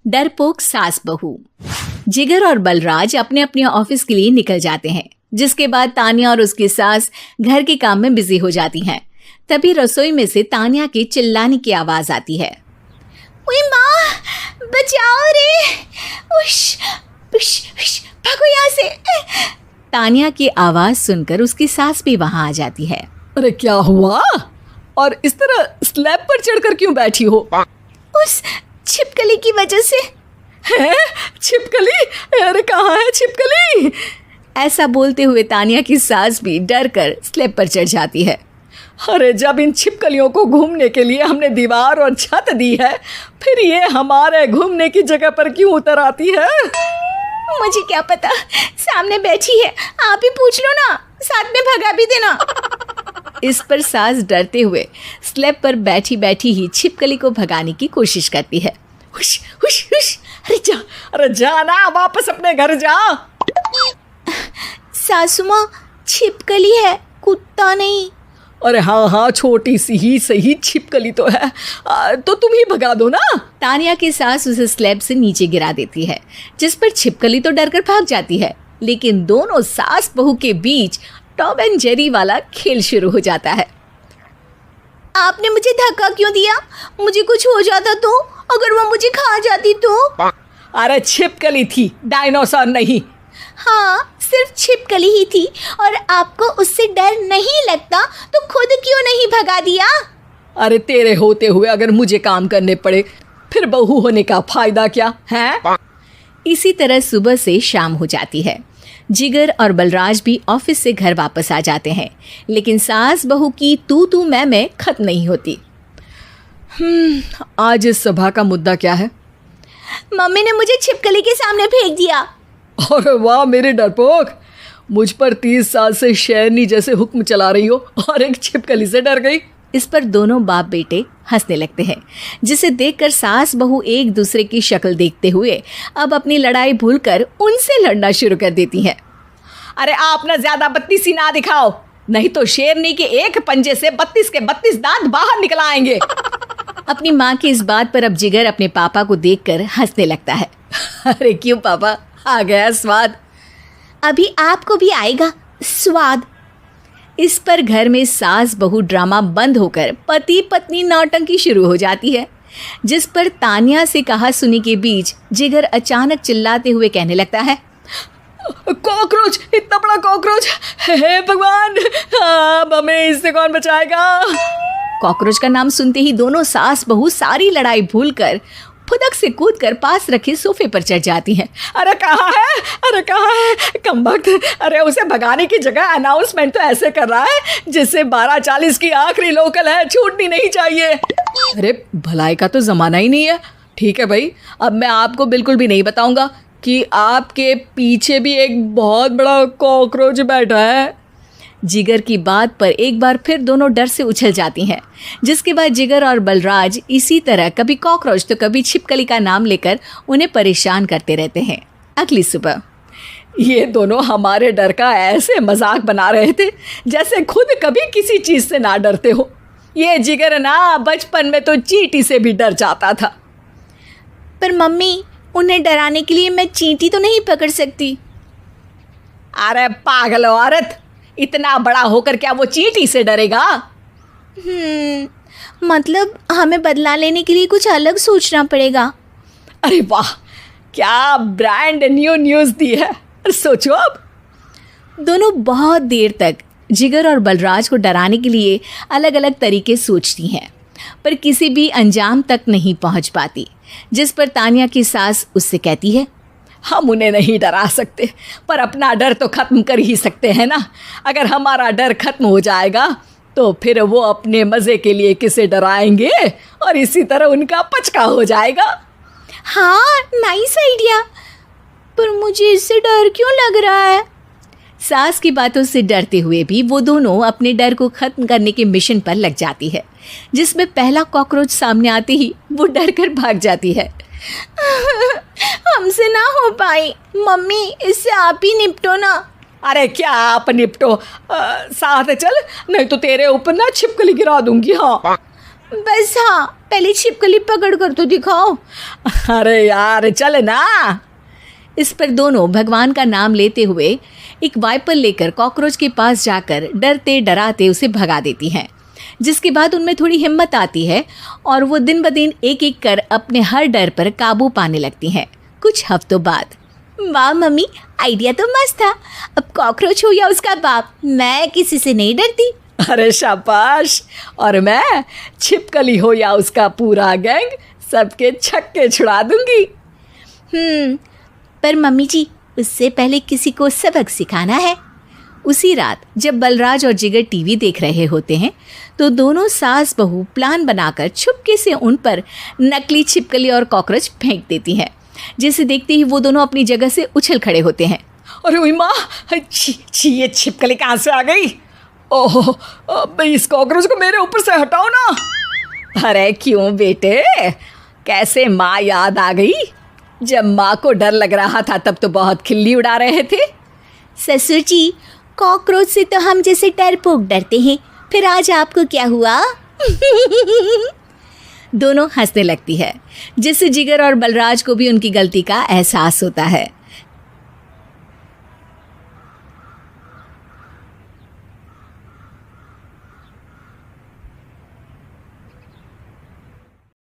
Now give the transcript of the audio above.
डरपोक सास बहू। जिगर और बलराज अपने अपने ऑफिस के लिए निकल जाते हैं, जिसके बाद तान्या और उसकी सास घर के काम में बिजी हो जाती हैं। तभी रसोई में से तान्या के चिल्लाने की आवाज आती है। ओए माँ, बचाओ रे, उश, उश, उश, भागो यहाँ से। तान्या की आवाज सुनकर उसकी सास भी वहां आ जाती है। अरे क्या हुआ? और इस तरह स्लैब पर चढ़कर क्यों बैठी हो? उस छिपकली की वजह से। है? छिपकली? अरे कहाँ है छिपकली? ऐसा बोलते हुए तान्या की सास भी डर कर स्लैब पर चढ़ जाती है। अरे जब इन छिपकलियों को घूमने के लिए हमने दीवार और छत दी है, फिर ये हमारे घूमने की जगह पर क्यों उतर आती है? मुझे क्या पता, सामने बैठी है, आप ही पूछ लो ना, साथ में भगा भी देना। इस पर सास डरते हुए स्लैब पर बैठी बैठी ही छिपकली को भगाने की कोशिश करती है। हुश, हुश, हुश, अरे जा ना, वापस अपने घर जा। सासू माँ, छिपकली है, कुत्ता नहीं। अरे हाँ, छोटी सी ही सही छिपकली तो है, तो तुम ही भगा दो ना। तान्या की सास उसे स्लैब से नीचे गिरा देती है, जिस पर छिपकली तो डरकर भाग जाती है। लेकिन दोनों सास बहू के बीच टॉम एंड जेरी वाला खेल शुरू हो जाता है। आपने मुझे धक्का क्यों दिया? मुझे कुछ हो जाता तो? अगर वो मुझे खा जाती तो? अरे छिपकली थी, डायनासोर नहीं। हाँ, सिर्फ छिपकली ही थी, और आपको उससे डर नहीं लगता तो खुद क्यों नहीं भगा दिया? अरे तेरे होते हुए अगर मुझे काम करने पड़े, फिर बहू होने का फायदा क्या है? इसी तरह सुबह से शाम हो जाती है। जिगर और बलराज भी ऑफिस से घर वापस आ जाते हैं, लेकिन सास बहू की तू मैं खत्म नहीं होती। आज इस सभा का मुद्दा क्या है? मम्मी ने मुझे छिपकली के सामने फेंक दिया। अरे वाह मेरे डरपोक, मुझ पर 30 साल से शेरनी जैसे हुक्म चला रही हो और एक छिपकली से डर गई। इस पर दोनों बाप बेटे हंसने लगते हैं, जिसे देखकर सास बहू एक दूसरे की शक्ल देखते हुए अब अपनी लड़ाई भूलकर उनसे लड़ना शुरू कर देती हैं। अरे आप ना ज्यादा बत्तीसी ना दिखाओ, नहीं तो शेरनी के एक पंजे से 32 के 32 दांत बाहर निकल आएंगे। अपनी माँ की इस बात पर अब जिगर अपने पापा को देखकर हंसने लगता है। अरे क्यों पापा, आ गया स्वाद? अभी आपको भी आएगा स्वाद। इस पर घर में सास बहू ड्रामा बंद होकर पति पत्नी नौटंकी शुरू हो जाती है, जिस पर तान्या से कहा सुनी के बीच जिगर अचानक चिल्लाते हुए कहने लगता है। कॉकरोच, इतना बड़ा कॉकरोच, हे भगवान, अब हमें इससे कौन बचाएगा? कॉकरोच का नाम सुनते ही दोनों सास बहू सारी लड़ाई भूलकर फुदक से कूदकर पास रखे सोफे पर चढ़ जाती हैं। अरे कहाँ है, अरे कहाँ है कमबख्त? अरे उसे भगाने की जगह अनाउंसमेंट तो ऐसे कर रहा है जैसे 12:40 की आखिरी लोकल है, छूटनी नहीं चाहिए। अरे भलाई का तो ज़माना ही नहीं है। ठीक है भाई, अब मैं आपको बिल्कुल भी नहीं बताऊंगा कि आपके पीछे भी एक बहुत बड़ा कॉकरोच बैठा है। जिगर की बात पर एक बार फिर दोनों डर से उछल जाती हैं, जिसके बाद जिगर और बलराज इसी तरह कभी कॉकरोच तो कभी छिपकली का नाम लेकर उन्हें परेशान करते रहते हैं। अगली सुबह ये दोनों हमारे डर का ऐसे मजाक बना रहे थे जैसे खुद कभी किसी चीज़ से ना डरते हो। ये जिगर ना बचपन में तो चींटी से भी डर जाता था। पर मम्मी, उन्हें डराने के लिए मैं चींटी तो नहीं पकड़ सकती। अरे पागल औरत, इतना बड़ा होकर क्या वो चींटी से डरेगा? मतलब हमें बदला लेने के लिए कुछ अलग सोचना पड़ेगा। अरे वाह, क्या ब्रांड न्यू न्यूज़ दी है। सोचो अब। दोनों बहुत देर तक जिगर और बलराज को डराने के लिए अलग अलग तरीके सोचती हैं, पर किसी भी अंजाम तक नहीं पहुंच पाती, जिस पर तान्या की सास उससे कहती है। हम उन्हें नहीं डरा सकते, पर अपना डर तो ख़त्म कर ही सकते हैं ना। अगर हमारा डर ख़त्म हो जाएगा तो फिर वो अपने मज़े के लिए किसे डराएंगे और इसी तरह उनका पचका हो जाएगा। हाँ, नाइस आइडिया, पर मुझे इससे डर क्यों लग रहा है? सास की बातों से डरते हुए भी वो दोनों अपने डर को ख़त्म करने के मिशन पर लग जाती है, जिसमें पहला कॉकरोच सामने आते ही वो डर कर भाग जाती है। हमसे ना हो पाई मम्मी, इससे आप ही निपटो ना। अरे क्या आप निपटो, साथ चल, नहीं तो तेरे ऊपर ना छिपकली गिरा दूंगी। हाँ बस हाँ, पहले छिपकली पकड़ कर तो दिखाओ। अरे यार चल ना। इस पर दोनों भगवान का नाम लेते हुए एक वाइपर लेकर कॉकरोच के पास जाकर डरते डराते उसे भगा देती हैं, जिसके बाद उनमें थोड़ी हिम्मत आती है और वो दिन ब दिन एक एक कर अपने हर डर पर काबू पाने लगती हैं। कुछ हफ्तों बाद, वाह मम्मी, आइडिया तो मस्त था। अब कॉकरोच हो या उसका बाप, मैं किसी से नहीं डरती। अरे शाबाश। और मैं छिपकली हो या उसका पूरा गैंग, सबके छक्के छुड़ा दूंगी। पर मम्मी जी, उससे पहले किसी को सबक सिखाना है। उसी रात जब बलराज और जिगर टीवी देख रहे होते हैं तो दोनों सास बहू प्लान बनाकर छुपके से उन पर नकली छिपकली और कॉकरोच फेंक देती हैं, जिसे देखते ही वो दोनों अपनी जगह से उछल खड़े होते हैं। अरे ओई माँ, छी ये छिपकली कहाँ से आ गई? ओह, अब इस कॉकरोच को मेरे ऊपर से हटाओ ना। अरे क्यों बेटे, कैसे माँ याद आ गई? जब माँ को डर लग रहा था तब तो बहुत खिल्ली उड़ा रहे थे। ससुर जी, कॉकरोच से तो हम जैसे डरपोक डरते हैं, फिर आज आपको क्या हुआ? दोनों हंसने लगती है, जिससे जिगर और बलराज को भी उनकी गलती का एहसास होता है।